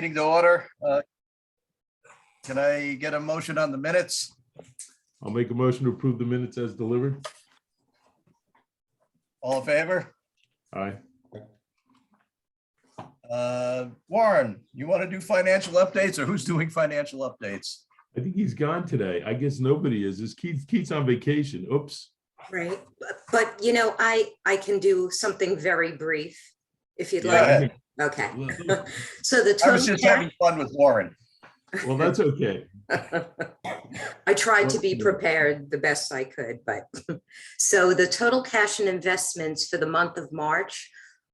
Meeting to order. Can I get a motion on the minutes? I'll make a motion to approve the minutes as delivered. All in favor? Aye. Warren, you want to do financial updates, or who's doing financial updates? I think he's gone today. I guess nobody is. Is Keith's on vacation? Oops. Right, but you know, I can do something very brief if you'd Go like. ahead. Okay. So the I was total just having fun with Warren. Well, that's okay. I tried to be prepared the best I could, but so the total cash and investments for the month of March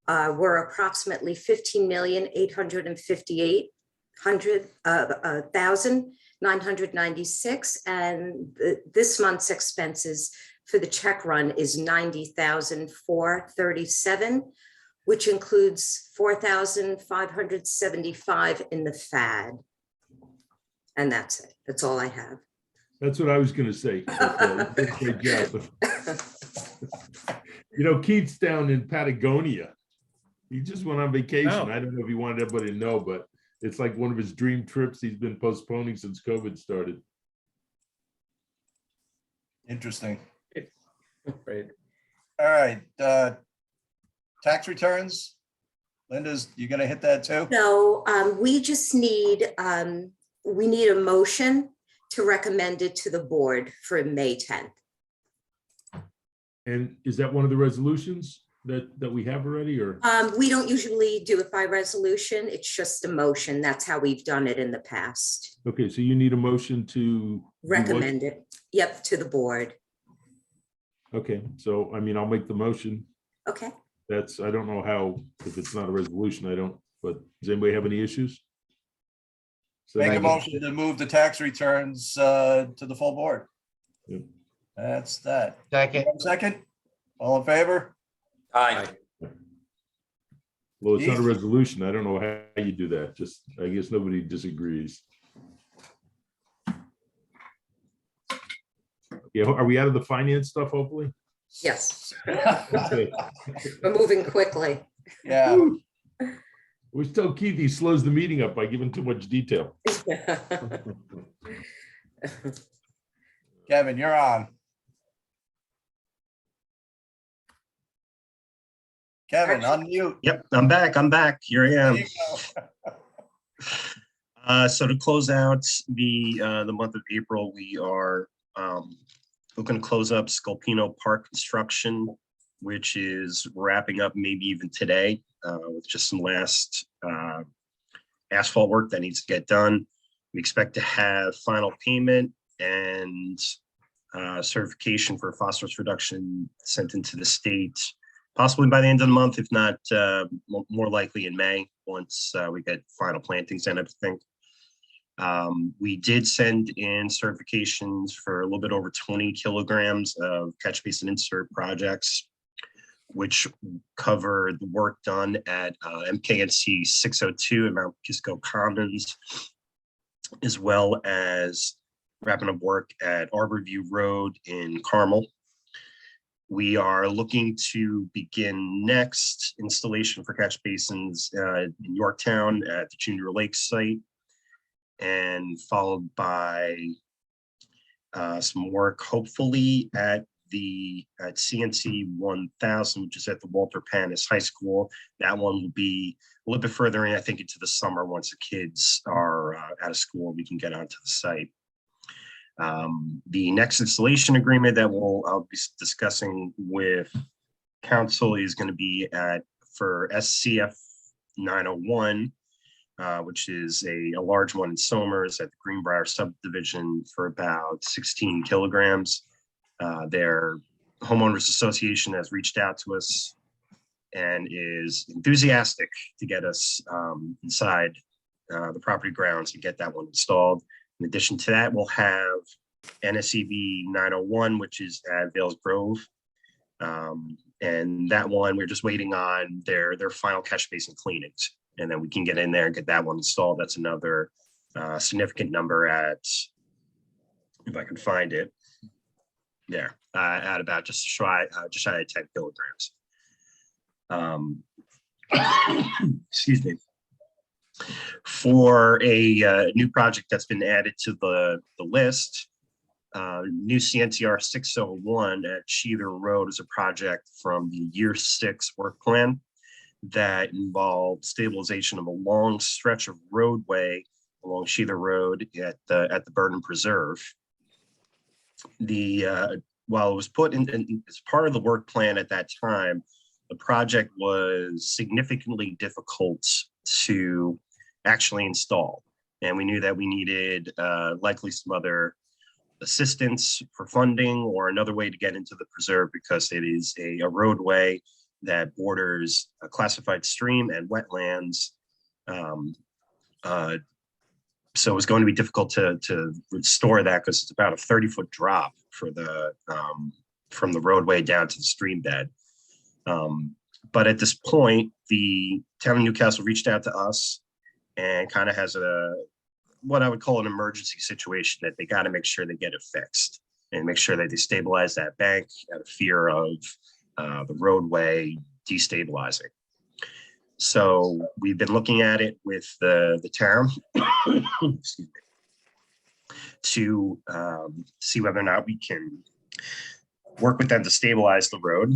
were approximately 15,858,996, and this month's expenses for the check run is 90,437, which includes 4,575 in the FAD. And that's it. That's all I have. That's what I was going to say. Great job. You know, Keith's down in Patagonia. He just went on vacation. Oh. I don't know if he wanted everybody to know, but it's like one of his dream trips he's been postponing since COVID started. Interesting. Right. All right. Tax returns. Linda's, you gonna hit that too? So we just need, we need a motion to recommend it to the board for May 10th. And is that one of the resolutions that we have already, or? We don't usually do it by resolution. It's just a motion. That's how we've done it in the past. Okay, so you need a motion to do what? Recommend it. Yep, to the board. Okay, so I mean, I'll make the motion. Okay. That's, I don't know how, if it's not a resolution, I don't, but does anybody have any issues? So Make a then- motion to move the tax returns to the full board. Yep. That's that. Second. Second, all in favor? Aye. Well, it's not a resolution. I don't know how you do that. Just, I guess nobody disagrees. Yeah, are we out of the finance stuff, hopefully? Yes, Okay. we're moving quickly. Yeah, We tell Keith he slows the meeting up by giving too much detail. Kevin, you're on. Kevin, unmute. Yep, I'm back. Here I There am. you go. So to close out the month of April, we are looking to close up Sculpino Park construction, which is wrapping up maybe even today with just some last asphalt work that needs to get done. We expect to have final payment and certification for phosphorus reduction sent into the state possibly by the end of the month, if not more likely in May, once we get final plantings and everything. We did send in certifications for a little bit over 20 kilograms of catch basin insert projects, which cover the work done at MKNC 602 in Mount Kisco Commons, as well as wrapping up work at Arborview Road in Carmel. We are looking to begin next installation for catch basins in Yorktown at the Junior Lake site, and followed by some work hopefully at CNC 1000, which is at the Walter Panis High School. That one will be a little bit further in, I think, into the summer once the kids are out of school, we can get onto the site. The next installation agreement that I'll be discussing with council is going to be for SCF 901, which is a large one in Somers at the Greenbrier subdivision for about 16 kilograms. Their homeowners association has reached out to us and is enthusiastic to get us inside the property grounds to get that one installed. In addition to that, we'll have NSEB 901, which is at Vales Grove. And that one, we're just waiting on their final catch basin cleanings. And then we can get in there and get that one installed. That's another significant number at, if I can find it, there, at about just shy of 10 kilograms. Excuse me. For a new project that's been added to the list, new CNTR 601 at Sheether Road is a project from the year 6 work plan that involved stabilization of a long stretch of roadway along Sheether Road at the Burton Preserve. While it was put in as part of the work plan at that time, the project was significantly difficult to actually install. And we knew that we needed likely some other assistance for funding or another way to get into the preserve, because it is a roadway that borders a classified stream and wetlands. So it was going to be difficult to restore that, because it's about a 30-foot drop for the from the roadway down to the stream bed. But at this point, the town of Newcastle reached out to us and kind of has what I would call an emergency situation that they got to make sure they get it fixed and make sure that they stabilize that bank out of fear of the roadway destabilizing. So we've been looking at it with the town to see whether or not we can work with them to stabilize the road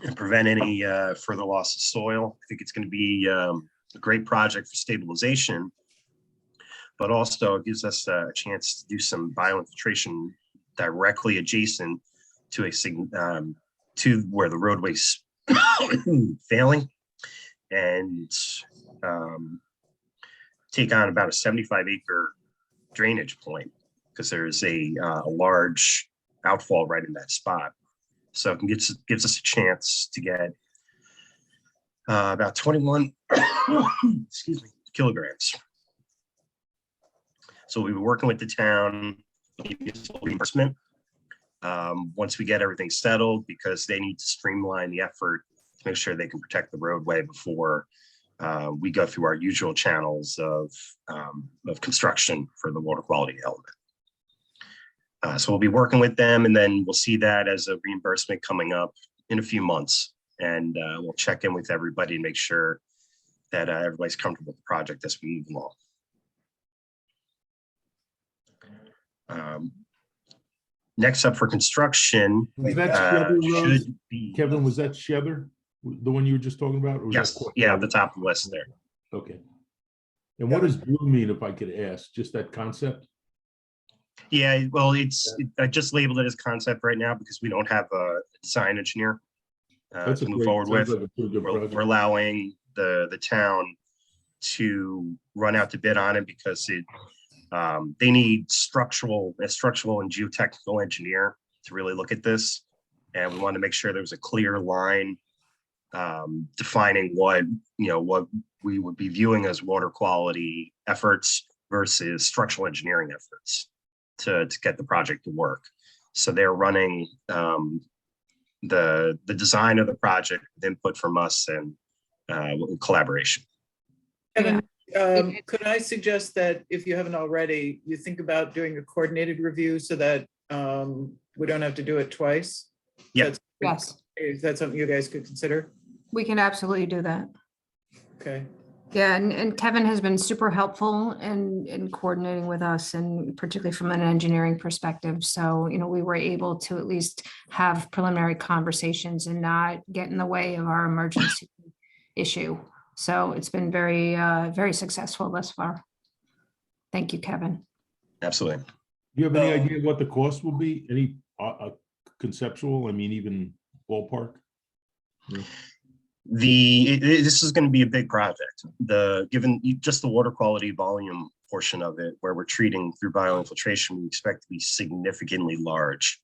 and prevent any further loss of soil. I think it's going to be a great project for stabilization, but also it gives us a chance to do some bioinfiltration directly adjacent to to where the roadway's failing, and take on about a 75-acre drainage point, because there's a large outfall right in that spot. So it gives us a chance to get about 21 excuse me, kilograms. So we've been working with the town reimbursement once we get everything settled, because they need to streamline the effort to make sure they can protect the roadway before we go through our usual channels of construction for the water quality element. So we'll be working with them, and then we'll see that as a reimbursement coming up in a few months. And we'll check in with everybody and make sure that everybody's comfortable with the project as we move along. Next up for construction, Was that Sheather Road? should be Kevin, was that Sheather, the one you were just talking about? Or was that yes, Court yeah, Road? the top of the list there. Okay. And what does blue mean, if I could ask? Just that concept? Yeah, well, I just labeled it as concept right now because we don't have a design engineer That's a to move great- forward sounds with. like a pretty good project. We're allowing the town to run out to bid on it, because they need a structural and geotechnical engineer to really look at this. And we want to make sure there's a clear line defining what we would be viewing as water quality efforts versus structural engineering efforts to get the project to work. So they're running the design of the project with input from us and collaboration. Kevin, could I suggest that if you haven't already, you think about doing a coordinated review so that we don't have to do it twice? Yeah. Yes, Is that something you guys could consider? we can absolutely do that. Okay. Yeah, and Kevin has been super helpful in coordinating with us, and particularly from an engineering perspective. So, we were able to at least have preliminary conversations and not get in the way of our emergency issue. So it's been very, very successful thus far. Thank you, Kevin. Absolutely. Do you have any idea what the cost will be? Any conceptual, I mean, even ballpark? Yeah. This is going to be a big project. Given just the water quality volume portion of it, where we're treating through bioinfiltration, we expect to be significantly large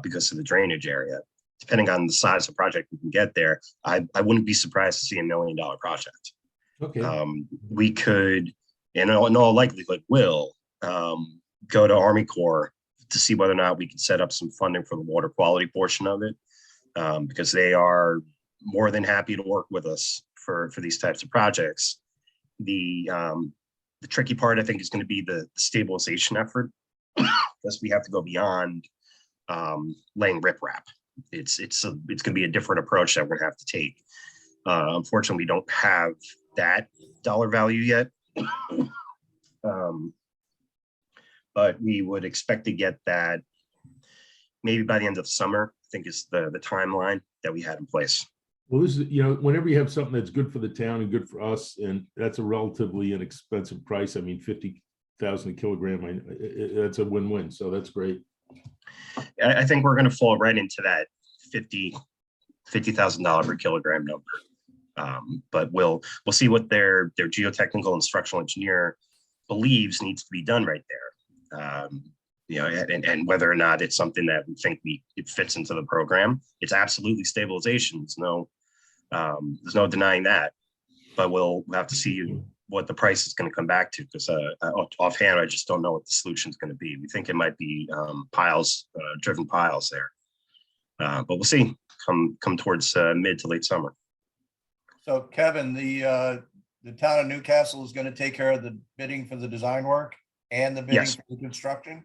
because of the drainage area. Depending on the size of the project we can get there, I wouldn't be surprised to see $1 million project. Okay. We could, in all likelihood, will go to Army Corps to see whether or not we can set up some funding for the water quality portion of it, because they are more than happy to work with us for these types of projects. The tricky part, I think, is going to be the stabilization effort, because we have to go beyond laying riprap. It's going to be a different approach that we're going to have to take. Unfortunately, we don't have that dollar value yet. But we would expect to get that maybe by the end of summer, I think is the timeline that we had in place. Well, this is, whenever you have something that's good for the town and good for us, and that's a relatively inexpensive price. I mean, 50,000 a kilogram, that's a win-win. So that's great. I think we're going to fall right into that $50,000 per kilogram number. But we'll see what their geotechnical and structural engineer believes needs to be done right there. And whether or not it's something that we think it fits into the program. It's absolutely stabilization. There's no denying that, but we'll have to see what the price is going to come back to, because offhand, I just don't know what the solution is going to be. We think it might be driven piles there, but we'll see come towards mid to late summer. So Kevin, the town of Newcastle is going to take care of the bidding for the design work and the bidding Yes. for the construction?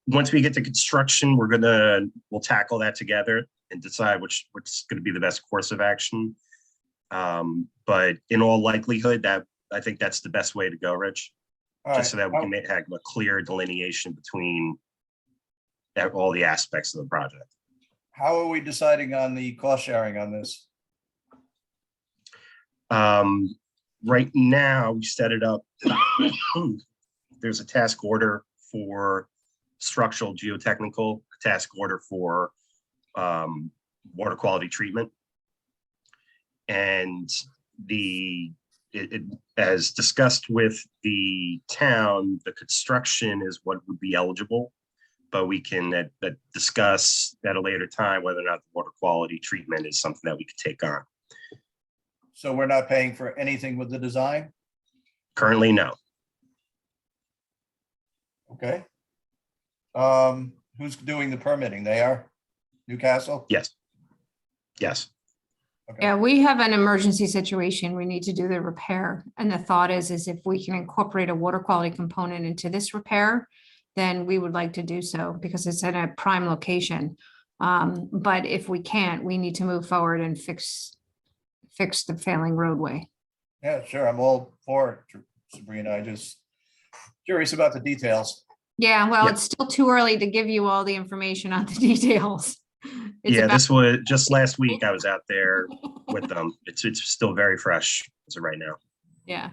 Once we get to construction, we'll tackle that together and decide which is going to be the best course of action. But in all likelihood, I think that's the best way to go, Rich. All Just so right. that we can have a clear delineation between all the aspects of the project. How are we deciding on the cost sharing on this? Right now, we set it up. There's a task order for structural geotechnical, a task order for water quality treatment. And as discussed with the town, the construction is what would be eligible, but we can discuss at a later time whether or not the water quality treatment is something that we could take on. So we're not paying for anything with the design? Currently, no. Okay. Who's doing the permitting? They are? Newcastle? Yes. Yes. Okay. Yeah, we have an emergency situation. We need to do the repair. And the thought is if we can incorporate a water quality component into this repair, then we would like to do so because it's in a prime location. But if we can't, we need to move forward and fix the failing roadway. Yeah, sure. I'm all for it, Sabrina. I just curious about the details. Yeah, well, Yep. it's still too early to give you all the information on the details. It's Yeah, about- this was just last week. I was out there with them. It's still very fresh as of right now. Yeah.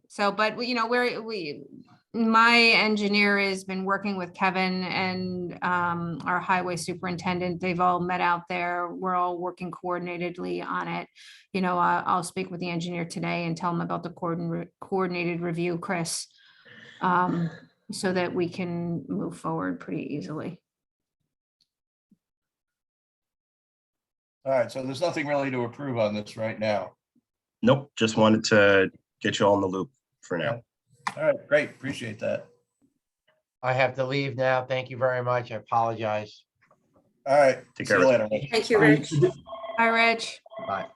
So, but my engineer has been working with Kevin and our highway superintendent. They've all met out there. We're all working coordinatedly on it. I'll speak with the engineer today and tell him about the coordinated review, Chris, so that we can move forward pretty easily. All right, so there's nothing really to approve on this right now. Nope, just wanted to get you all in the loop for now. All right, great. Appreciate that. I have to leave now. Thank you very much. I apologize. All right, Take see care, you Rich. later. Thank you, Rich. Hi, Rich. Bye.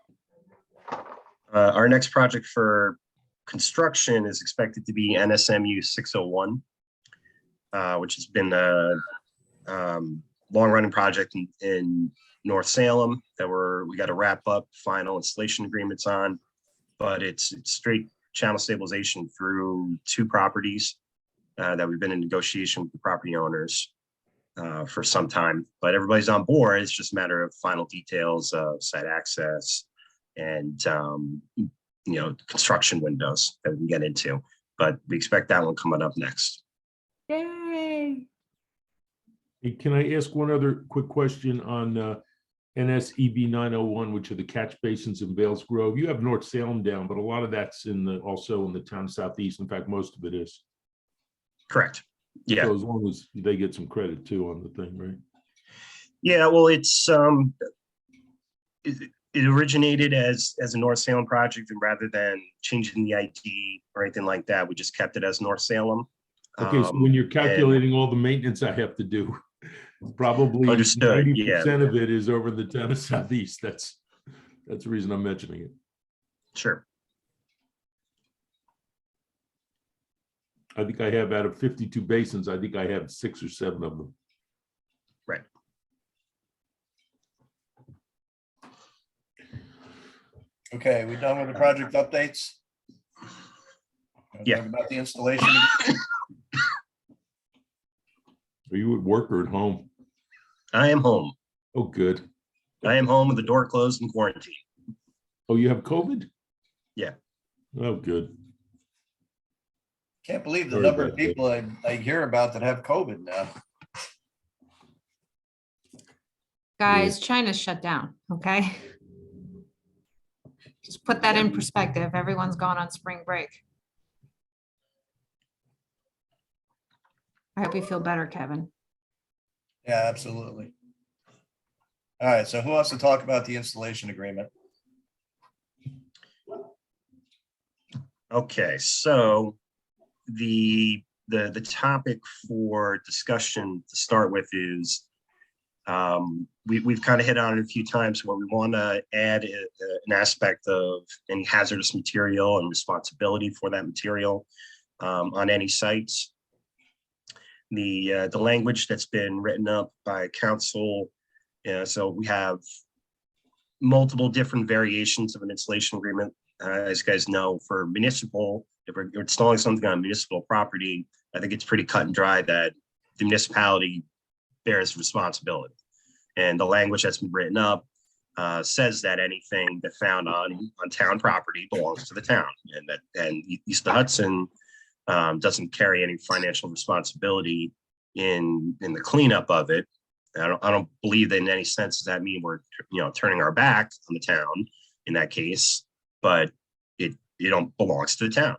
Our next project for construction is expected to be NSMU 601, which has been a long-running project in North Salem that we got to wrap up final installation agreements on, but it's straight channel stabilization through 2 properties that we've been in negotiation with the property owners for some time, but everybody's on board. It's just a matter of final details of site access and construction windows that we can get into, but we expect that one coming up next. Yay. Hey, can I ask one other quick question on NSEB 901, which are the catch basins in Vales Grove? You have North Salem down, but a lot of that's also in the town southeast. In fact, most of it is. Correct. Yeah. So as long as they get some credit too on the thing, right? Yeah, well, it originated as a North Salem project, and rather than changing the ID or anything like that, we just kept it as North Salem. Okay, so when you're calculating all the maintenance I have to do, probably Understood, 90% of it is over the town of southeast. That's the reason I'm mentioning it. Sure. I think I have out of 52 basins, I think I have 6 or 7 of them. Right. Okay, we done with the project updates? Wanna Yeah. talk about the installation. Are you at work or at home? I am home. Oh, good. I am home with the door closed and quarantine. Oh, you have COVID? Yeah. Oh, good. Can't believe the Sorry number of about that. people I hear about that have COVID now. Guys, China's shut down, okay? Just put that in perspective. Everyone's gone on spring break. I hope you feel better, Kevin. Yeah, absolutely. All right, so who wants to talk about the installation agreement? Okay, so the topic for discussion to start with is we've kind of hit on it a few times where we want to add an aspect of any hazardous material and responsibility for that material on any sites. The language that's been written up by council, so we have multiple different variations of an installation agreement. As you guys know, for municipal, if we're installing something on municipal property, I think it's pretty cut and dry that the municipality bears responsibility. And the language that's been written up says that anything that's found on town property belongs to the town, and East of Hudson doesn't carry any financial responsibility in the cleanup of it. I don't believe that in any sense does that mean we're turning our back on the town in that case, but it belongs to the town.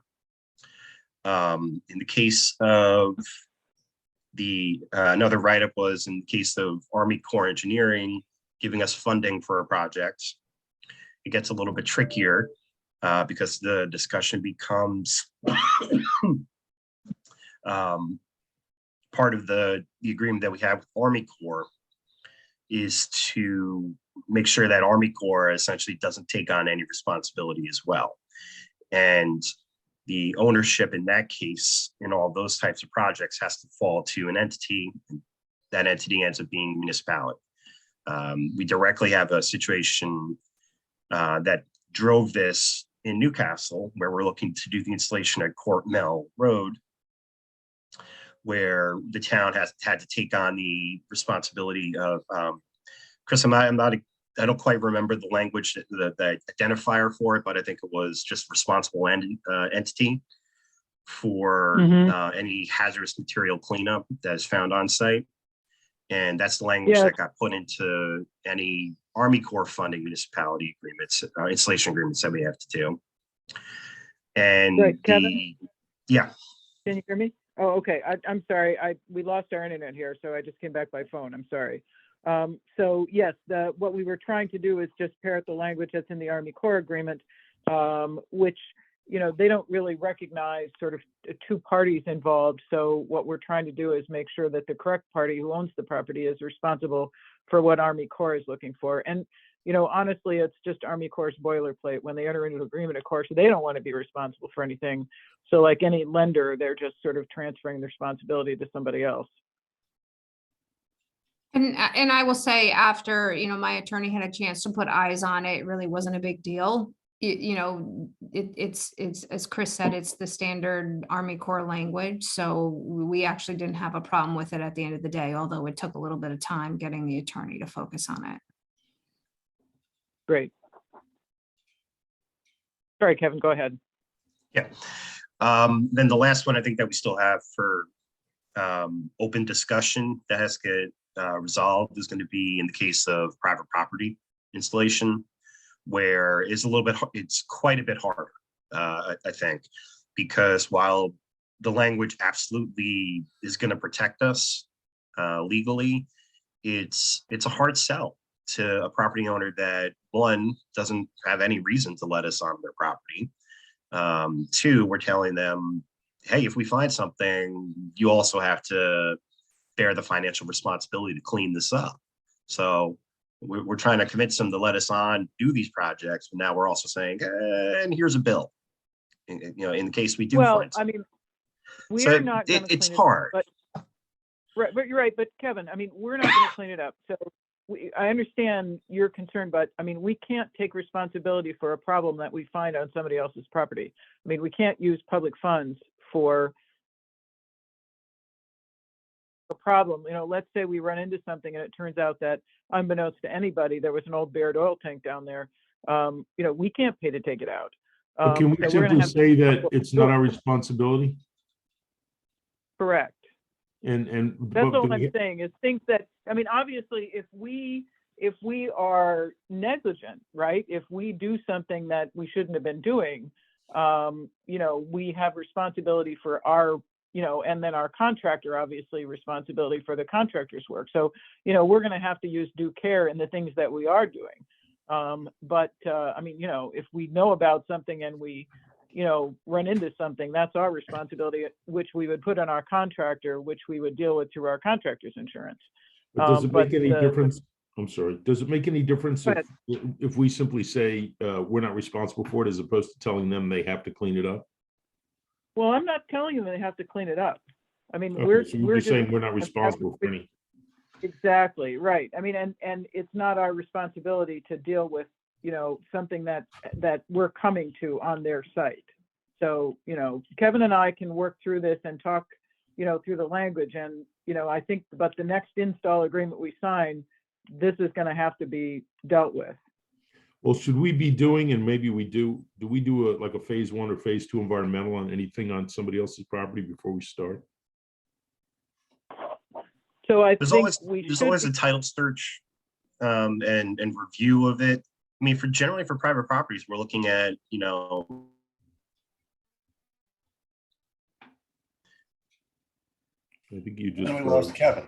In the case of the another write-up was in the case of Army Corps Engineering giving us funding for a project. It gets a little bit trickier because the discussion becomes part of the agreement that we have with Army Corps is to make sure that Army Corps essentially doesn't take on any responsibility as well. And the ownership in that case, in all those types of projects, has to fall to an entity. That entity ends up being municipality. We directly have a situation that drove this in Newcastle, where we're looking to do the installation at Court Mill Road, where the town has had to take on the responsibility of Chris. I don't quite remember the language, the identifier for it, but I think it was just responsible entity for any hazardous material cleanup that is found on site. And that's the language that got put into any Army Corps funding municipality agreements, installation agreements that we have to do. And Right, Kevin? Yeah. Can you hear me? Oh, okay. I'm sorry. We lost our internet here, so I just came back by phone. I'm sorry. So yes, what we were trying to do is just parrot the language that's in the Army Corps agreement, which, they don't really recognize sort of two parties involved. So what we're trying to do is make sure that the correct party who owns the property is responsible for what Army Corps is looking for. And, honestly, it's just Army Corps' boilerplate. When they enter into an agreement, of course, they don't want to be responsible for anything. So like any lender, they're just sort of transferring the responsibility to somebody else. And I will say after, my attorney had a chance to put eyes on it, it really wasn't a big deal. It's as Chris said, it's the standard Army Corps language. So we actually didn't have a problem with it at the end of the day, although it took a little bit of time getting the attorney to focus on it. Great. Sorry, Kevin, go ahead. Yeah. Then the last one I think that we still have for open discussion that has to get resolved is going to be in the case of private property installation, where it's quite a bit harder, I think, because while the language absolutely is going to protect us legally, it's a hard sell to a property owner that, one, doesn't have any reason to let us on their property. Two, we're telling them, hey, if we find something, you also have to bear the financial responsibility to clean this up. So we're trying to convince them to let us on, do these projects, but now we're also saying, and here's a bill. In the case we do find something. We're not going to it's clean it hard. up, but you're right. But Kevin, we're not going to clean it up. So I understand your concern, but I mean, we can't take responsibility for a problem that we find on somebody else's property. I mean, we can't use public funds for a problem. You know, let's say we run into something and it turns out that unbeknownst to anybody, there was an old buried oil tank down there. You know, we can't pay to take it out. But can we So we're simply gonna have say to- that it's not our responsibility? Correct. And That's but all the- I'm saying is things that, I mean, obviously, if we are negligent, right? If we do something that we shouldn't have been doing, you know, we have responsibility for our, you know, and then our contractor, obviously, responsibility for the contractor's work. So, you know, we're going to have to use due care in the things that we are doing. But I mean, you know, if we know about something and we, you know, run into something, that's our responsibility, which we would put on our contractor, which we would deal with through our contractor's insurance. But does it make but any the- difference? I'm sorry. Does it make any difference Go if we simply say we're not responsible for it as opposed to telling them they have to clean it up? Well, I'm not telling you they have to clean it up. I mean, Okay, so you're just saying we're not responsible for any. Exactly, right. I mean, and it's not our responsibility to deal with, you know, something that we're coming to on their site. So, you know, Kevin and I can work through this and talk, you know, through the language. And, you know, I think, but the next install agreement we sign, this is going to have to be dealt with. Well, should we be doing, and maybe we do we do like a phase 1 or phase 2 environmental on anything on somebody else's property before we start? So I There's think always, we there's should always be- a title search and review of it. I mean, generally for private properties, we're looking at, you know, I think you just And we lost Kevin.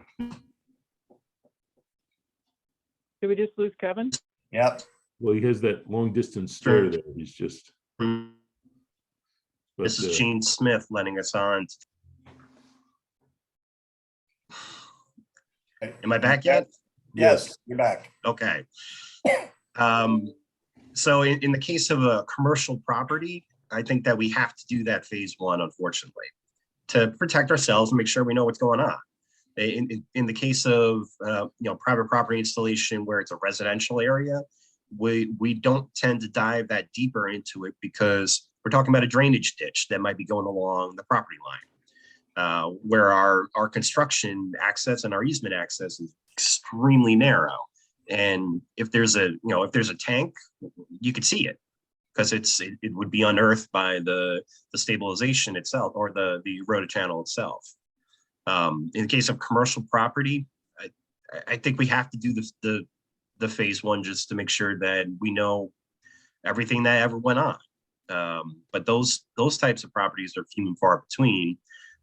Did we just lose Kevin? Yep. well, he has that long distance stare there. He's just. this is But, Gene Smith letting us on. Am I back yet? Yes, you're back. Okay. So in the case of a commercial property, I think that we have to do that phase 1, unfortunately, to protect ourselves and make sure we know what's going on. In the case of you know, private property installation where it's a residential area, we don't tend to dive that deeper into it because we're talking about a drainage ditch that might be going along the property line, where our construction access and our easement access is extremely narrow. And if there's a tank, you could see it because it would be unearthed by the stabilization itself or the eroded channel itself. In the case of commercial property, I think we have to do the phase 1 just to make sure that we know everything that ever went on. But those types of properties are few and far between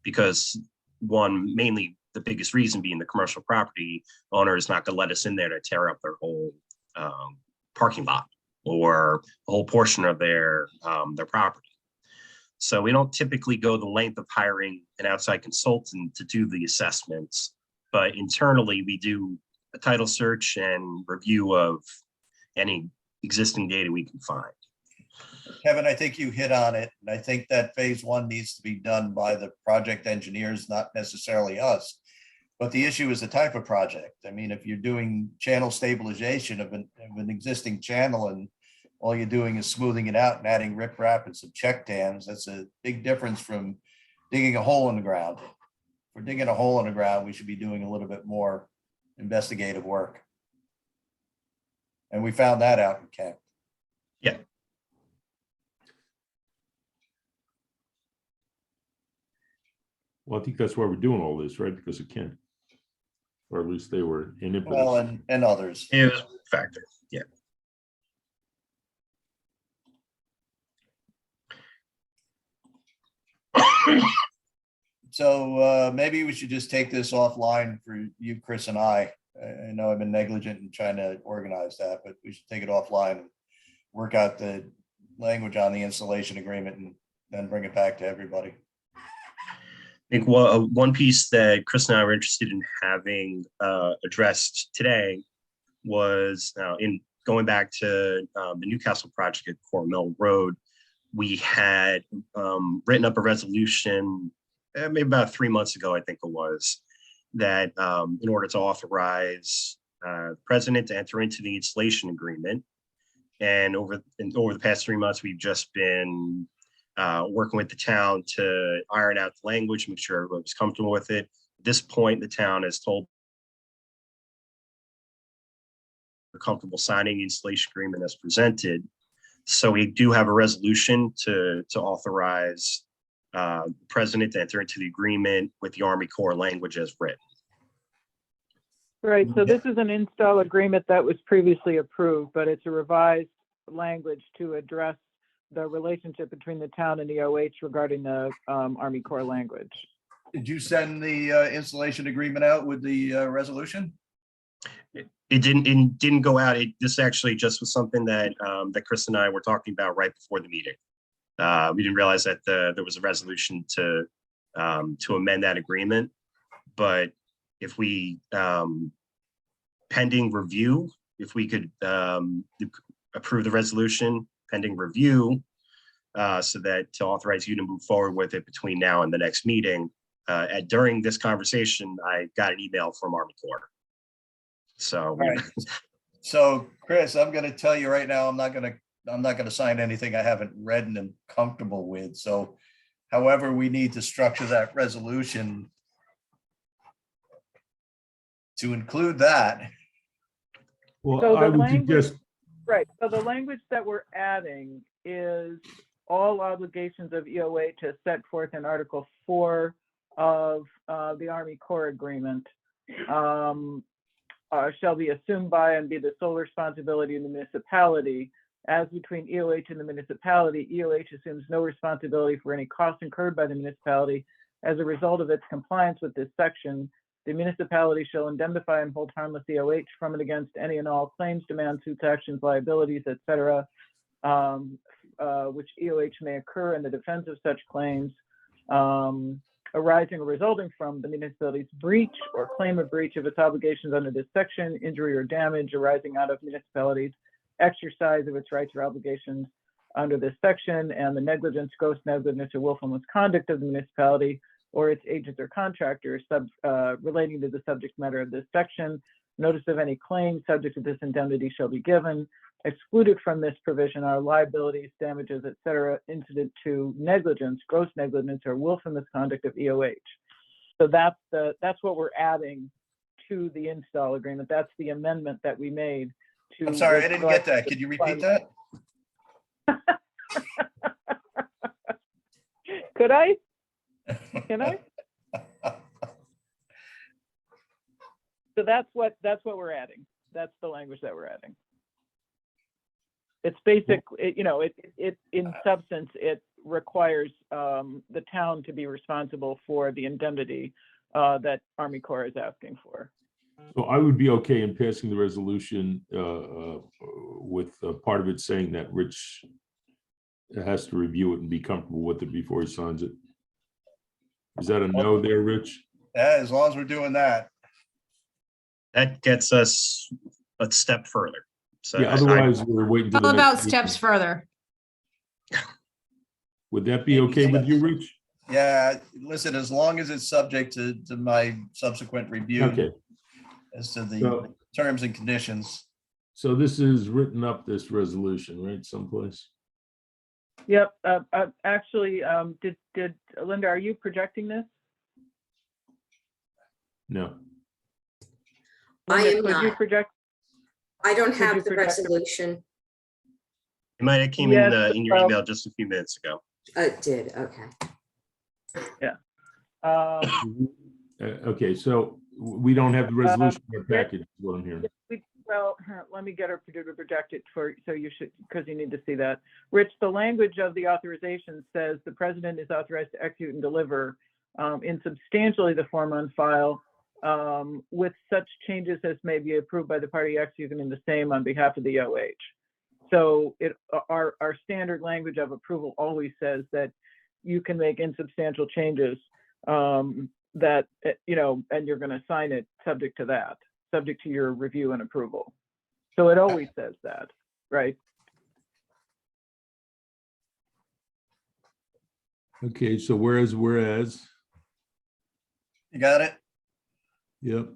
because one, mainly the biggest reason being the commercial property owner is not going to let us in there to tear up their whole parking lot or a whole portion of their property. So we don't typically go the length of hiring an outside consultant to do the assessments, but internally we do a title search and review of any existing data we can find. Kevin, I think you hit on it. And I think that phase 1 needs to be done by the project engineers, not necessarily us. But the issue is the type of project. I mean, if you're doing channel stabilization of an existing channel and all you're doing is smoothing it out and adding riprap and some check dams, that's a big difference from digging a hole in the ground. If we're digging a hole in the ground, we should be doing a little bit more investigative work. And we found that out in Kent. Yeah. well, I think that's why we're doing all this, right? Because it can. Or at least they were in it. Well, and others. It was a factor. Yeah. So maybe we should just take this offline for you, Chris, and I. I know I've been negligent in trying to organize that, but we should take it offline and work out the language on the installation agreement and then bring it back to everybody. I think one piece that Chris and I were interested in having addressed today was in going back to the Newcastle project at Court Mill Road. We had written up a resolution maybe about 3 months ago, I think it was, that in order to authorize president to enter into the installation agreement. And over the past 3 months, we've just been working with the town to iron out the language, make sure everyone was comfortable with it. At this point, the town has told we're comfortable signing the installation agreement as presented. So we do have a resolution to authorize the president to enter into the agreement with the Army Corps language as written. Right, so this is an install agreement that was previously approved, but it's a revised language to address the relationship between the town and EOH regarding the Army Corps language. Did you send the installation agreement out with the resolution? It didn't go out. This actually just was something that that Chris and I were talking about right before the meeting. We didn't realize that there was a resolution to amend that agreement, but if we pending review, if we could approve the resolution pending review, so that to authorize you to move forward with it between now and the next meeting. During this conversation, I got an email from Army Corps. So, Right. So Chris, I'm going to tell you right now, I'm not going to sign anything I haven't read and am comfortable with. So however we need to structure that resolution to include that. Well, So the I would language- suggest, Right, so the language that we're adding is all obligations of EOH as set forth in Article 4 of the Army Corps Agreement shall be assumed by and be the sole responsibility of the municipality. As between EOH and the municipality, EOH assumes no responsibility for any costs incurred by the municipality as a result of its compliance with this section. The municipality shall indemnify and hold harmless EOH from and against any and all claims, demands, suits, actions, liabilities, etc., which EOH may occur in the defense of such claims arising or resulting from the municipality's breach or claim of breach of its obligations under this section, injury or damage arising out of municipality's exercise of its rights or obligations under this section, and the negligence, gross negligence, or willful misconduct of the municipality or its agents or contractors relating to the subject matter of this section. Notice of any claim subject to this indemnity shall be given. Excluded from this provision are liabilities, damages, etc., incident to negligence, gross negligence, or willful misconduct of EOH. So that's what we're adding to the install agreement. That's the amendment that we made to. I'm sorry, I didn't get that. Could you repeat that? Could I? Can I? So that's what we're adding. That's the language that we're adding. It's basic, it in substance, it requires the town to be responsible for the indemnity that Army Corps is asking for. so I would be okay in passing the resolution with part of it saying that Rich has to review it and be comfortable with it before he signs it. Is that a no there, Rich? Yeah, as long as we're doing that. that gets us a step further. So Yeah, otherwise we're waiting. till the All about next steps meeting. further. Would that be okay with you, Rich? Yeah, listen, as long as it's subject to my subsequent review Okay, as to the so, terms and conditions. so this is written up, this resolution, right, someplace? Yep, actually, did Linda, are you projecting this? No. I Linda, am could you not. project? I don't Could you have the project the- resolution. it might have came Yes, in your email just a few minutes ago. It did, okay. Okay, so we don't have the resolution in our package, is what I'm hearing. Well, let me get her to project it for, so you should, because you need to see that. Rich, the language of the authorization says the president is authorized to execute and deliver in substantially the form on file with such changes as may be approved by the party executing the same on behalf of the EOH. So our standard language of approval always says that you can make insubstantial changes that, and you're going to sign it subject to that, subject to your review and approval. So it always says that, right? Okay, so whereas, You got it? yep.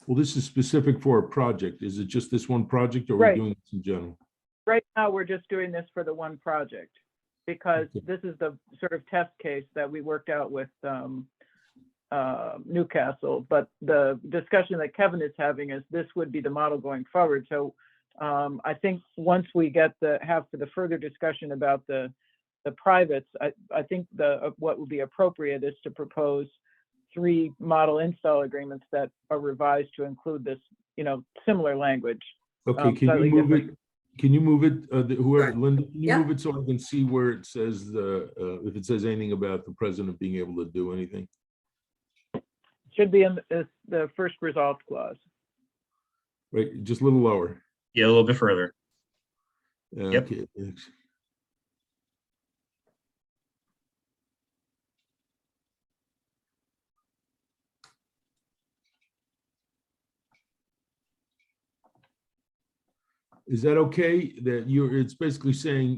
Well, this is specific for a project. Is it just this one project or are we Right. doing this in general? Right now, we're just doing this for the one project because Okay. this is the sort of test case that we worked out with Newcastle. But the discussion that Kevin is having is this would be the model going forward. So I think once we have the further discussion about the privates, I think what would be appropriate is to propose 3 model install agreements that are revised to include this, similar language. Okay, can slightly you move different. it? Can you move it, whoever, Right. Linda, can you Yeah. move it so I can see where it says if it says anything about the president being able to do anything? Should be in the first resolved clause. Right, just a little lower. Yeah, a little bit further. Yep. Okay, thanks. Is that okay? It's basically saying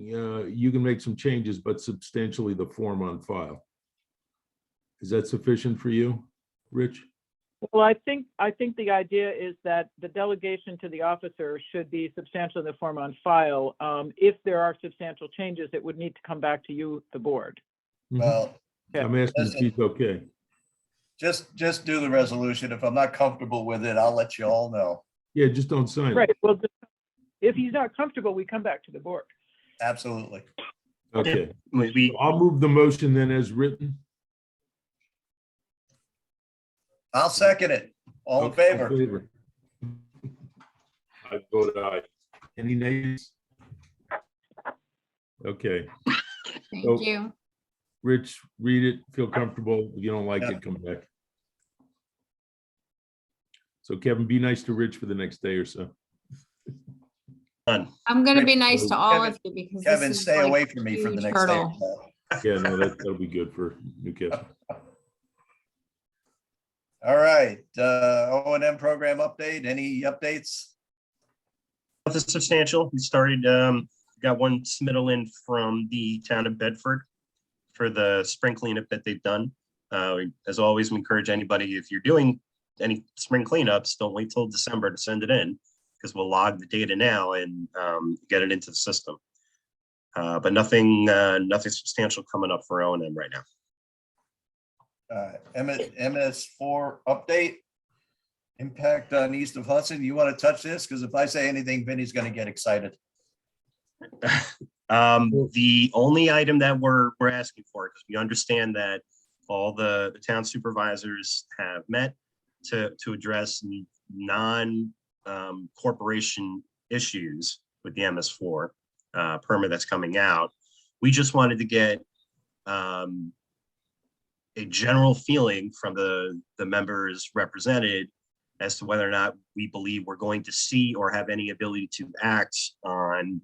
you can make some changes, but substantially the form on file. Is that sufficient for you, Rich? Well, I think the idea is that the delegation to the officer should be substantial in the form on file. If there are substantial changes, it would need to come back to you, the board. Well, I'm asking if he's okay. just do the resolution. If I'm not comfortable with it, I'll let you all know. Yeah, just don't sign Right, it. well, if he's not comfortable, we come back to the board. Absolutely. Okay, We, so I'll move the motion then as written. I'll second it. All in Okay, favor? I vote aye. Any nays? Okay, Thank Oh. you. Rich, read it, feel comfortable. If you don't like Yeah. it, come back. So Kevin, be nice to Rich for the next day or so. done. I'm gonna be Great. nice to all Kevin- of you because Kevin, this is stay like away from me for the huge next day. hurdle. Yeah, no, that'll be good for Newcastle. All right, O&M program update. Any updates? Nothing substantial. We started, got one submittal in from the town of Bedford for the spring cleanup that they've done. As always, we encourage anybody, if you're doing any spring cleanups, don't wait till December to send it in, because we'll log the data now and get it into the system. But nothing substantial coming up for O&M right now. MS4 update. Impact on east of Hudson. You want to touch this? Because if I say anything, Vinny's going to get excited. The only item that we're asking for, because we understand that all the town supervisors have met to address non-corporation issues with the MS4 permit that's coming out. We just wanted to get a general feeling from the members represented as to whether or not we believe we're going to see or have any ability to act on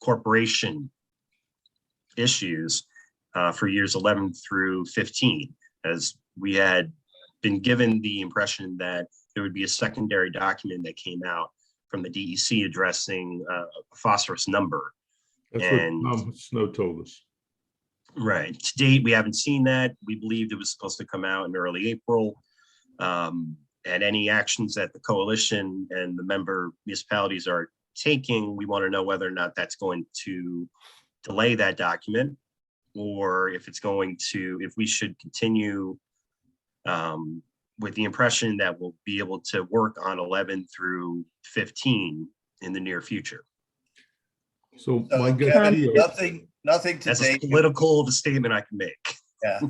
corporation issues for years 11 through 15, as we had been given the impression that there would be a secondary document that came out from the DEC addressing a phosphorus number. That's And- what Tom Snow told us. Right. To date, we haven't seen that. We believed it was supposed to come out in early April. And any actions that the coalition and the member municipalities are taking, we want to know whether or not that's going to delay that document, or if we should continue with the impression that we'll be able to work on 11 through 15 in the near future. So So my gut Kevin, feel, nothing to That's as date. political of a statement I can make. Yeah.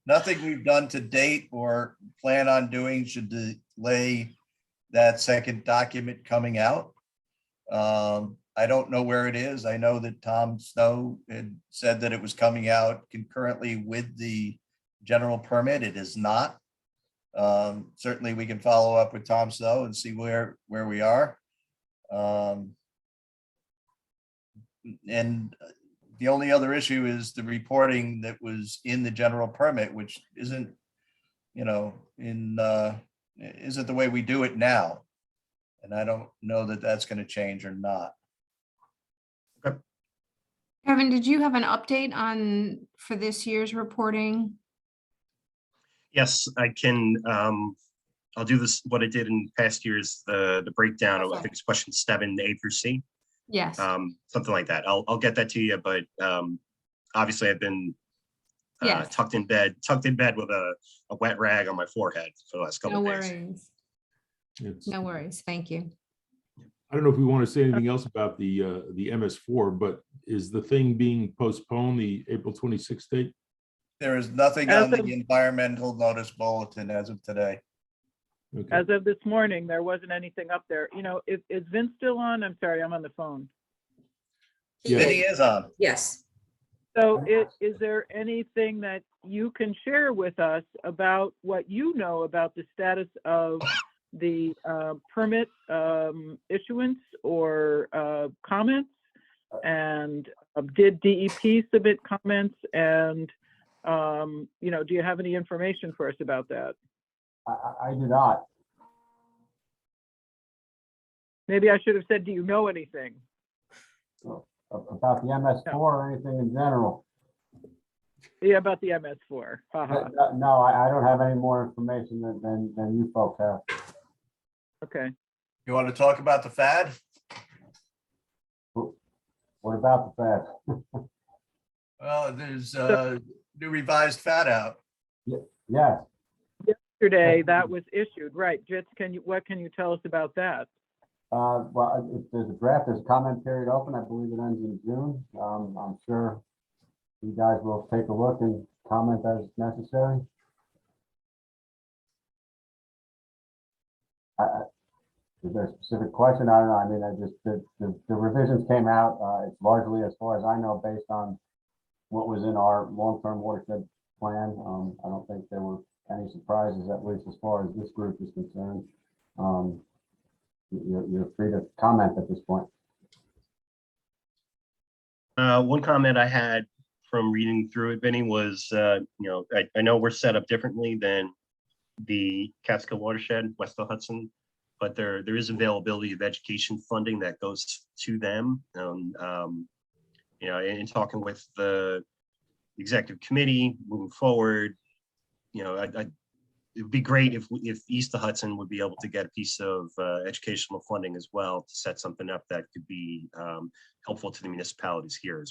Nothing we've done to date or plan on doing should delay that second document coming out. I don't know where it is. I know that Tom Snow had said that it was coming out concurrently with the general permit. It is not. Certainly, we can follow up with Tom Snow and see where we are. And the only other issue is the reporting that was in the general permit, which isn't, isn't the way we do it now. And I don't know that that's going to change or not. Kevin, did you have an update for this year's reporting? Yes, I can. I'll do this, what I did in past years, the breakdown of, I think it's question 7, A through C. Yes. Something like that. I'll get that to you, but obviously I've been Yes. tucked in bed with a wet rag on my forehead for the last couple No of days. worries. It's- No worries. Thank you. I don't know if we want to say anything else about the MS4, but is the thing being postponed, the April 26th date? There is nothing As on the of- environmental notice bulletin as of today. Okay. As of this morning, there wasn't anything up there. You know, is Vince still on? I'm sorry, I'm on the phone. He Yeah. Vinny is. is on. Yes. So is there anything that you can share with us about what you know about the status of the permit issuance or comments? And did DEP submit comments? And, you know, do you have any information for us about that? I do not. Maybe I should have said, do you know anything? About the MS4 or anything in general. Yeah, about the MS4. Haha. No, I don't have any more information than you folks have. Okay. You want to talk about the FAD? What about the FAD? Well, there's new revised FAD out. Yes, Yesterday, that was issued, right? Jits, what can you tell us about that? well, if there's a draft, there's a comment period open. I believe it ends in June. I'm sure you guys will take a look and comment as necessary. Is there a specific question? I don't know. I mean, I just, the revisions came out. It's largely, as far as I know, based on what was in our long-term watershed plan. I don't think there were any surprises, at least as far as this group is concerned. You're free to comment at this point. One comment I had from reading through it, Vinny, was, I know we're set up differently than the Catskill watershed, west of Hudson, but there is availability of education funding that goes to them. In talking with the executive committee moving forward, it would be great if East of Hudson would be able to get a piece of educational funding as well to set something up that could be helpful to the municipalities here.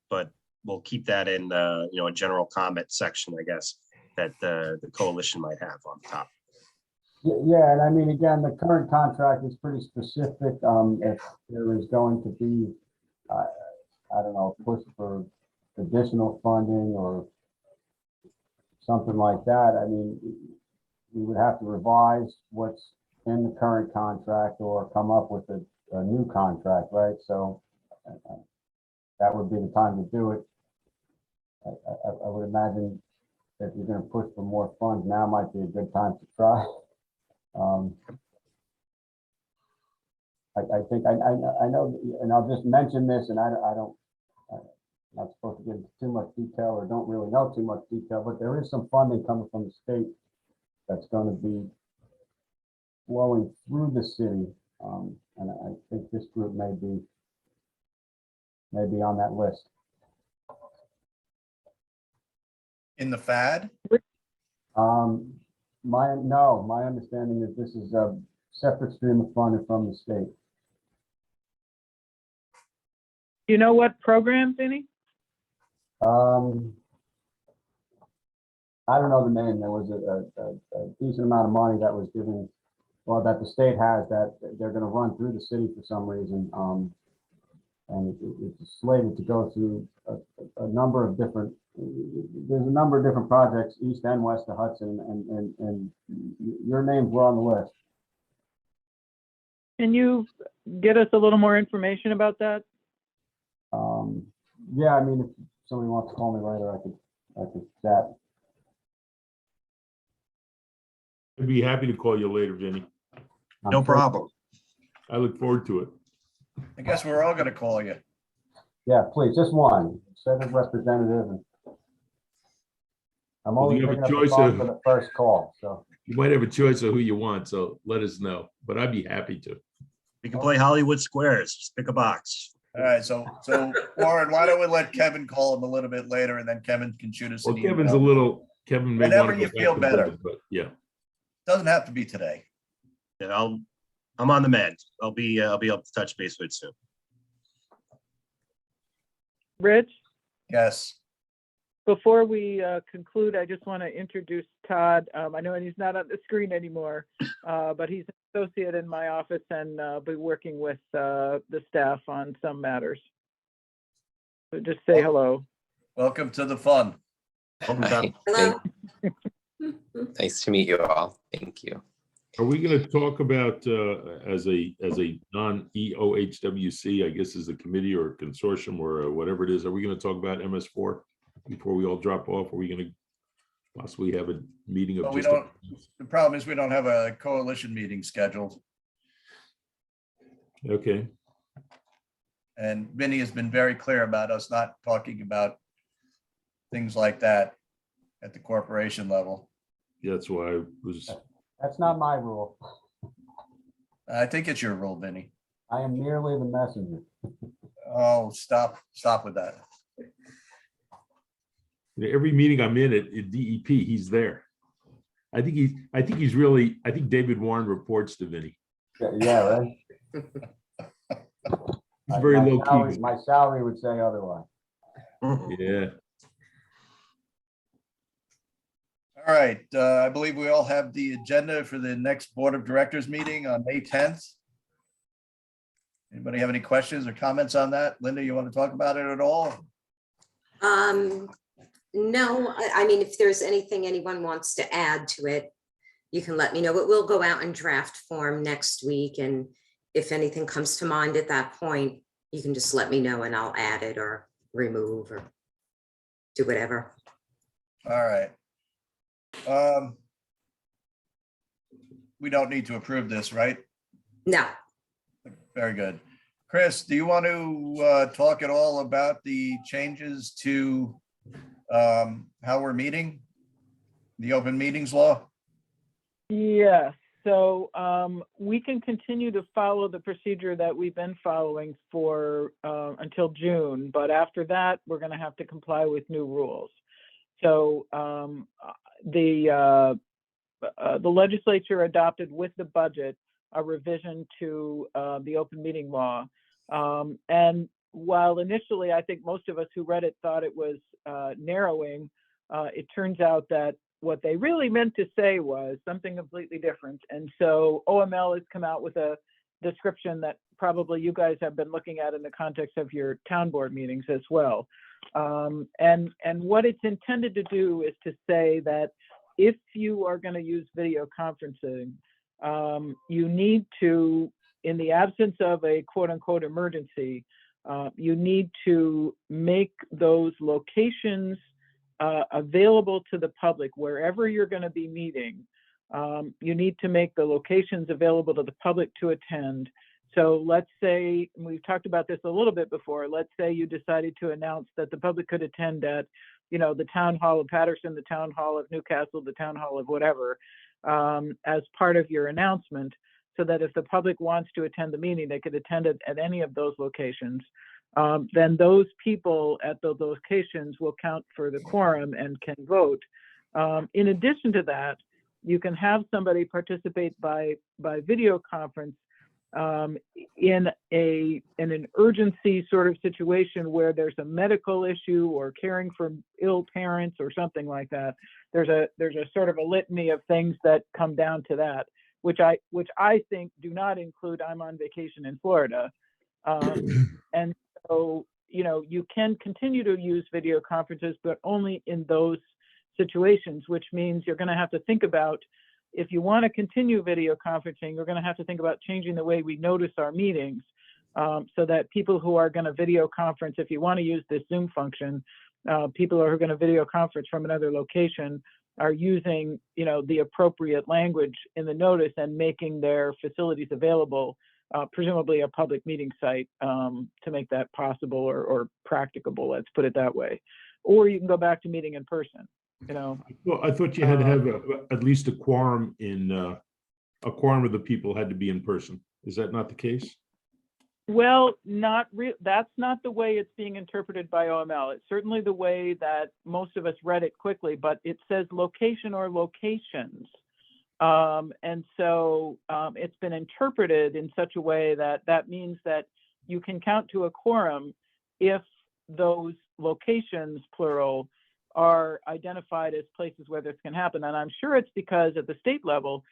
But we'll keep that in a general comment section, I guess, that the coalition might have on top. Yeah, and I mean, again, the current contract is pretty specific. If there is going to be, I don't know, push for additional funding or something like that, I mean, we would have to revise what's in the current contract or come up with a new contract, right? So that would be the time to do it. I would imagine if you're going to push for more funds, now might be a good time to try. I think I know, and I'll just mention this, and I'm not supposed to get into too much detail or don't really know too much detail, but there is some funding coming from the state that's going to be flowing through the city, and I think this group may be on that list. In the FAD? My understanding is this is a separate stream of funding from the state. Do you know what program, Vinny? I don't know the name. There was a decent amount of money that was given, well, that the state has, that they're going to run through the city for some reason. And it's slated to go through a number of different, there's a number of different projects east and west of Hudson, and your names were on the list. Can you get us a little more information about that? Yeah, I mean, if somebody wants to call me later, I could chat. I'd be happy to call you later, Vinny. No problem. I look forward to it. I guess we're all going to call you. Yeah, please, just one. Send a representative. And I'm Well, only you have a picking up the choice phone of- for the first call, so. You might have a choice of who you want, so let us know, but I'd be happy to. We can play Hollywood Squares, just pick a box. All right, so Warren, why don't we let Kevin call him a little bit later, and then Kevin can shoot us Well, an Kevin email. may Whenever want to you feel better. but yeah. Doesn't have to be today. Yeah, I'm on the mend. I'll be able to touch base with it soon. Rich, Yes. before we conclude, I just want to introduce Todd. I know he's not on the screen anymore, but he's an associate in my office and be working with the staff on some matters. So just say hello. Welcome to the fun. Welcome, Todd. Hello. Nice to meet you all. Thank you. Are we going to talk about, as a non-EOHWC, I guess is a committee or a consortium or whatever it is, are we going to talk about MS4 before we all drop off? Are we going to possibly have a meeting of But we just? don't, the problem is we don't have a coalition meeting scheduled. Okay, And Vinny has been very clear about us not talking about things like that at the corporation level. that's why I was, That's not my rule. I think it's your rule, Vinny. I am merely the messenger. Oh, stop with that. every meeting I'm in at DEP, he's there. I think David Warren reports to Vinny. Yeah, right? He's very My low salary- key. My salary would say otherwise. Yeah. All right, I believe we all have the agenda for the next Board of Directors meeting on May 10th. Anybody have any questions or comments on that? Linda, you want to talk about it at all? No, I mean, if there's anything anyone wants to add to it, you can let me know. It will go out in draft form next week. And if anything comes to mind at that point, you can just let me know and I'll add it or remove or do whatever. All right. We don't need to approve this, right? No. Very good. Chris, do you want to talk at all about the changes to how we're meeting? The open meetings law? Yes, so we can continue to follow the procedure that we've been following for until June, but after that, we're going to have to comply with new rules. So the legislature adopted with the budget a revision to the open meeting law. And while initially I think most of us who read it thought it was narrowing, it turns out that what they really meant to say was something completely different. And so OML has come out with a description that probably you guys have been looking at in the context of your town board meetings as well. And what it's intended to do is to say that if you are going to use video conferencing, you need to, in the absence of a quote unquote emergency, you need to make those locations available to the public wherever you're going to be meeting. You need to make the locations available to the public to attend. So let's say, and we've talked about this a little bit before, let's say you decided to announce that the public could attend at, you know, the town hall of Patterson, the town hall of Newcastle, the town hall of whatever, as part of your announcement, so that if the public wants to attend the meeting, they could attend it at any of those locations. Then those people at those locations will count for the quorum and can vote. In addition to that, you can have somebody participate by video conference in an urgency sort of situation where there's a medical issue or caring for ill parents or something like that. There's a sort of a litany of things that come down to that, which I think do not include I'm on vacation in Florida. And so, you know, you can continue to use video conferences, but only in those situations, which means you're going to have to think about, if you want to continue video conferencing, you're going to have to think about changing the way we notice our meetings, so that people who are going to video conference, if you want to use this Zoom function, people who are going to video conference from another location are using, you know, the appropriate language in the notice and making their facilities available, presumably a public meeting site, to make that possible or practicable, let's put it that way. Or you can go back to meeting in person, you know. Well, I thought you had to have at least a quorum a quorum of the people had to be in person. Is that not the case? Well, that's not the way it's being interpreted by OML. It's certainly the way that most of us read it quickly, but it says location or locations. And so it's been interpreted in such a way that that means that you can count to a quorum if those locations, plural, are identified as places where this can happen. And I'm sure it's because at the state level,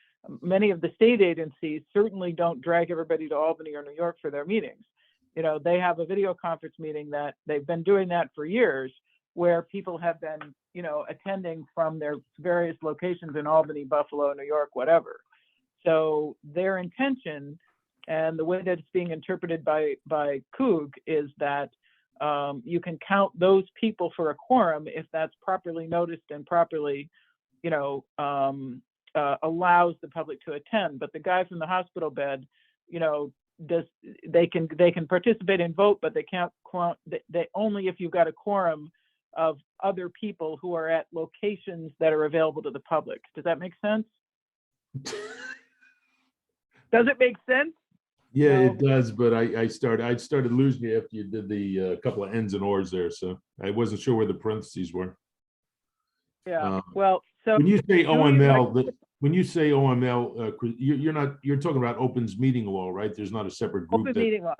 many of the state agencies certainly don't drag everybody to Albany or New York for their meetings. You know, they have a video conference meeting that they've been doing that for years, where people have been, you know, attending from their various locations in Albany, Buffalo, New York, whatever. So their intention and the way that it's being interpreted by Coog is that you can count those people for a quorum if that's properly noticed and properly, you know, allows the public to attend. But the guy from the hospital bed, you know, they can participate and vote, but they can't they only if you've got a quorum of other people who are at locations that are available to the public. Does that make sense? Does it make sense? Yeah, No. it does, but I started losing you after you did the couple of ends and ors there, so I wasn't sure where the parentheses were. Yeah, well, so. When you say Julie, OML, when you say OML, you're talking about Opens meeting law, right? There's not a separate group. Open meeting law.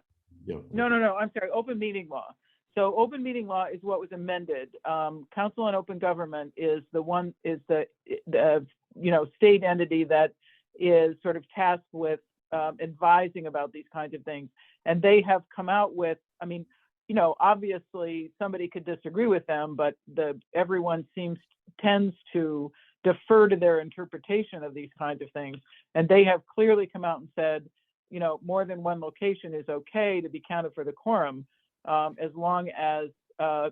Yeah. No, I'm sorry, open meeting law. So open meeting law is what was amended. Council on Open Government is the you know, state entity that is sort of tasked with advising about these kinds of things. And they have come out with, I mean, you know, obviously somebody could disagree with them, but everyone tends to defer to their interpretation of these kinds of things. And they have clearly come out and said, you know, more than one location is okay to be counted for the quorum, as long as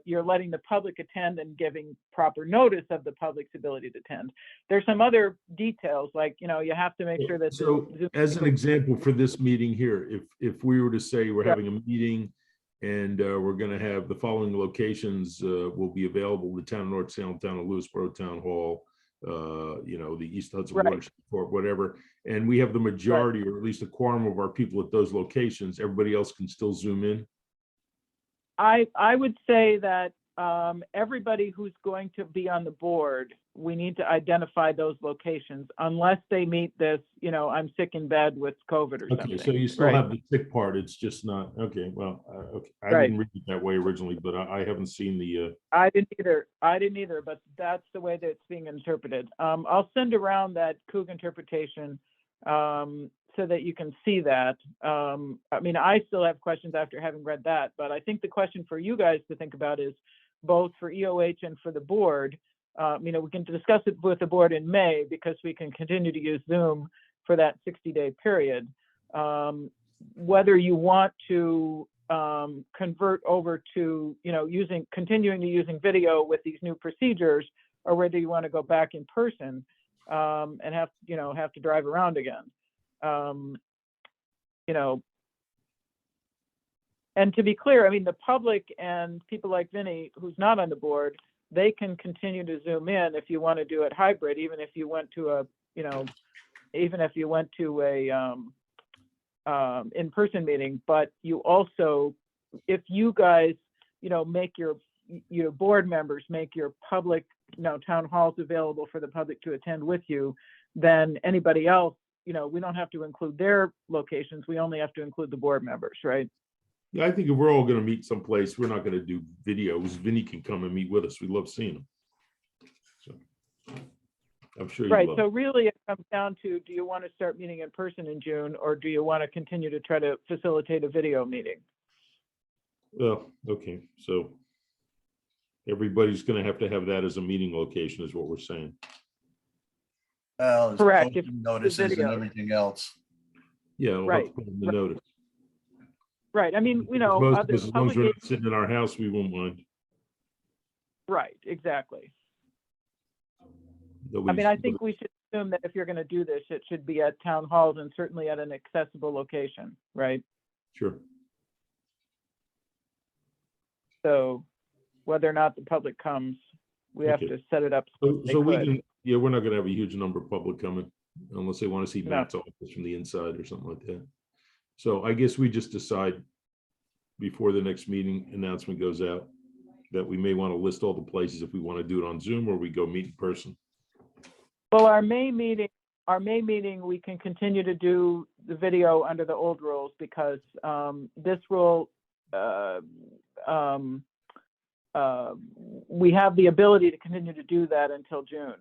you're letting the public attend and giving proper notice of the public's ability to attend. There's some other details, like, you know, you have to make sure that. So as an example for this meeting here, if we were to say we're having a meeting and we're going to have the following locations will be available: the town of North Salem, town of Lewisboro, town hall, you know, the East Hudson Watershed Corp, whatever, and we have the majority or at least a quorum of our people at those locations, everybody else can still zoom in. I would say that everybody who's going to be on the board, we need to identify those locations unless they meet this, you know, I'm sick in bed with COVID or something. Okay, so you still have the sick part. It's just not, okay, well, okay. I didn't read it that way originally, but I haven't seen the. I didn't either, but that's the way that it's being interpreted. I'll send around that Coog interpretation so that you can see that. I mean, I still have questions after having read that, but I think the question for you guys to think about is both for EOH and for the board. You know, we can discuss it with the board in May because we can continue to use Zoom for that 60-day period. Whether you want to convert over to, you know, continuing to using video with these new procedures, or whether you want to go back in person and have to drive around again. You know, and to be clear, I mean, the public and people like Vinny, who's not on the board, they can continue to Zoom in if you want to do it hybrid, even if you went to a, you know, even if you went to a in-person meeting. But you also, if you guys, you know, make your board members make your public, you know, town halls available for the public to attend with you, then anybody else, you know, we don't have to include their locations. We only have to include the board members, right? Yeah, I think if we're all going to meet someplace, we're not going to do videos. Vinny can come and meet with us. We love seeing him. So I'm sure you right. love So really it comes down to, do you want to start meeting in person in June, or do you want to continue to try to facilitate a video meeting? Well, okay. So everybody's going to have that as a meeting location is what we're saying. Well, it's Correct. posting notices and everything else. Yeah, we'll have to put in the notice. Right. I mean, you know, Most of us, as long as we're not sitting in our house, we won't mind. Right, exactly. I mean, I think we should assume that if you're going to do this, it should be at town halls and certainly at an accessible location, right? Sure. So whether or not the public comes, we have to set it up. So we can, yeah, we're not going to have a huge number of public coming unless they want to see Matt's office from the inside or something like that. So I guess we just decide before the next meeting announcement goes out that we may want to list all the places if we want to do it on Zoom or we go meet in person. Well, our May meeting our May meeting, we can continue to do the video under the old rules because this rule, we have the ability to continue to do that until June.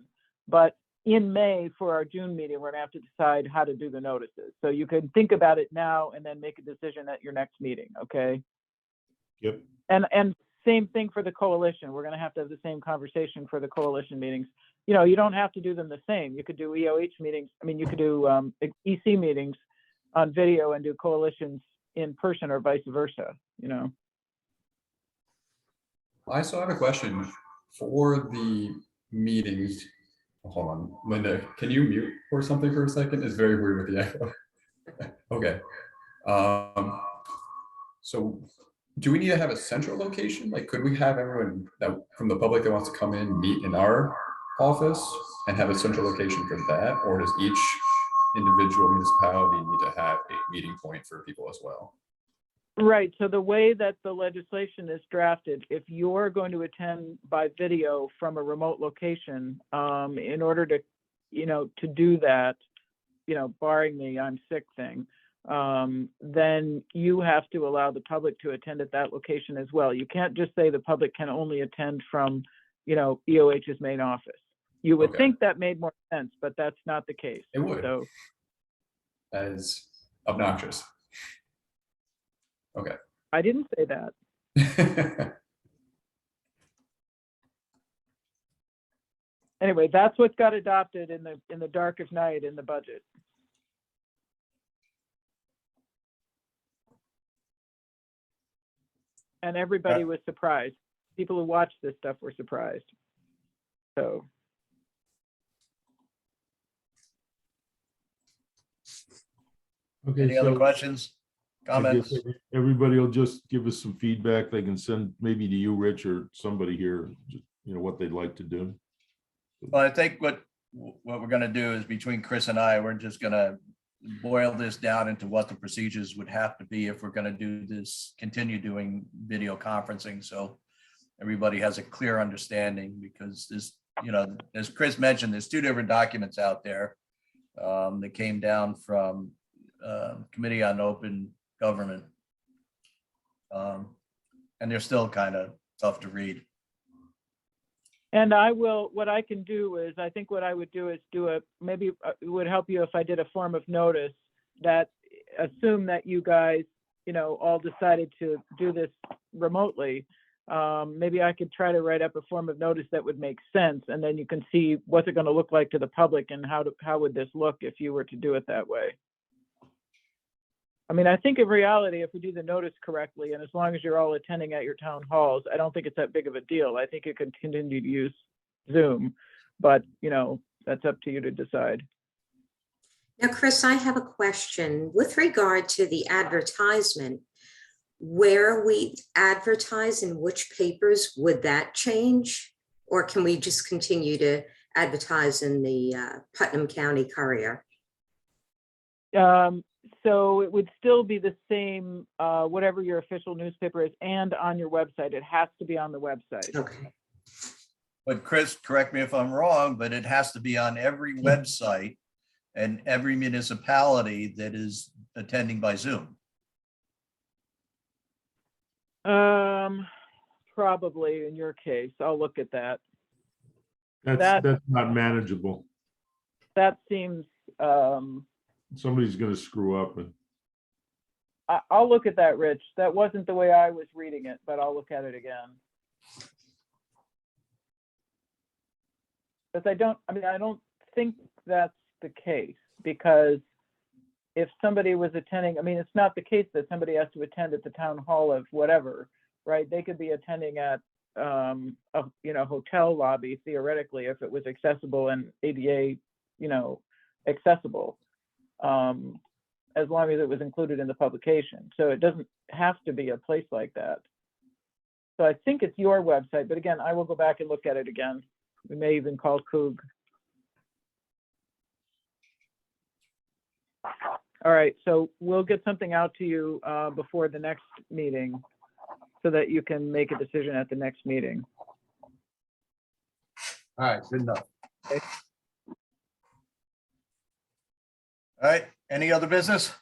But in May, for our June meeting, we're gonna have to decide how to do the notices. So you can think about it now and then make a decision at your next meeting, okay? Yep. And same thing for the coalition. We're gonna have to have the same conversation for the coalition meetings. You know, you don't have to do them the same. You could do EOH meetings. I mean, you could do EC meetings on video and do coalitions in person or vice versa, you know? I still have a question for the meetings. Hold on, Linda, can you mute or something for a second? It's very weird with the echo. Okay. So do we need to have a central location? Like, could we have everyone that from the public that wants to come in meet in our office and have a central location for that? Or does each individual municipality need to have a meeting point for people as well? Right, so the way that the legislation is drafted, if you're going to attend by video from a remote location, in order to, you know, to do that, you know, barring the I'm sick thing, then you have to allow the public to attend at that location as well. You can't just say the public can only attend from, you know, EOH's main office. You would Okay. think that made more sense, but that's not the case. It would. So, As obnoxious. Okay. I didn't say that. Anyway, that's what got adopted in the dark of night in the budget. And everybody was surprised. People who watched this stuff were surprised. So. Okay, Any other so questions, I guess comments? everybody will just give us some feedback. They can send maybe to you, Rich, or somebody here, you know, what they'd like to do. Well, I think what we're gonna do is between Chris and I, we're just gonna boil this down into what the procedures would have to be if we're gonna do this, continue doing video conferencing. So everybody has a clear understanding, because this, you know, as Chris mentioned, there's two different documents out there that came down from Committee on Open Government. And they're still kind of tough to read. And I will, what I can do is, I think what I would do is maybe it would help you if I did a form of notice that assume that you guys, you know, all decided to do this remotely. Maybe I could try to write up a form of notice that would make sense, and then you can see what's it going to look like to the public and how would this look if you were to do it that way. I mean, I think in reality, if we do the notice correctly, and as long as you're all attending at your town halls, I don't think it's that big of a deal. I think you could continue to use Zoom, but, you know, that's up to you to decide. Now, Chris, I have a question with regard to the advertisement. Where we advertise in which papers, would that change? Or can we just continue to advertise in the Putnam County Courier? So it would still be the same, whatever your official newspaper is, and on your website. It has to be on the website. Okay. But Chris, correct me if I'm wrong, but it has to be on every website and every municipality that is attending by Zoom. Probably in your case. I'll look at that. That's not manageable. That seems, Somebody's gonna screw up and I'll look at that, Rich. That wasn't the way I was reading it, but I'll look at it again. Because I don't think that's the case, because if somebody was attending, I mean, it's not the case that somebody has to attend at the town hall of whatever, right? They could be attending at a, you know, hotel lobby theoretically, if it was accessible and ADA, you know, accessible, as long as it was included in the publication. So it doesn't have to be a place like that. So I think it's your website, but again, I will go back and look at it again. We may even call Coog. All right, so we'll get something out to you before the next meeting so that you can make a decision at the next meeting. All right, good enough. All right, any other business?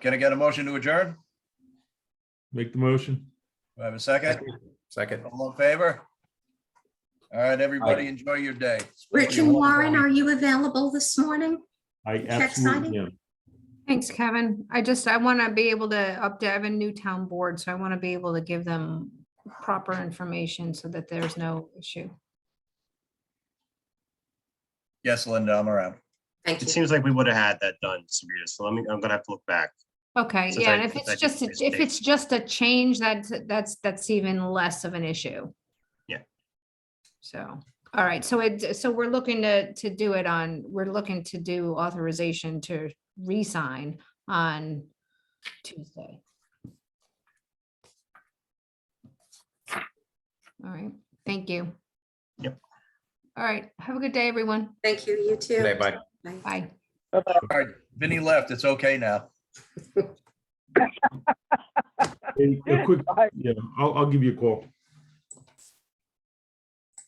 Can I get a motion to adjourn? Make the motion. Do I have a second? Second. All in favor? All right, everybody, enjoy your day. It's supposed to Rich be a and wonderful Warren, week. are you available this morning? I Check absolutely signing? am. Thanks, Kevin. I want to be able to update, I have a new town board, so I want to be able to give them proper information so that there's no issue. Yes, Linda, I'm around. Thank It you. seems like we would have had that done, Sabrina. So I'm gonna have to look back. Okay, Since yeah, I- and if since I it's did just, miss if dates. it's just a change, that's even less of an issue. Yeah. So, all right, so we're looking to do it on, we're looking to do authorization to re-sign on Tuesday. All right, thank you. Yep. All right, have a good day, everyone. Thank you, you too. Good day, bye. Bye. All right, Vinny left. It's okay now. Hey, a quick, Bye. yeah, I'll give you a call.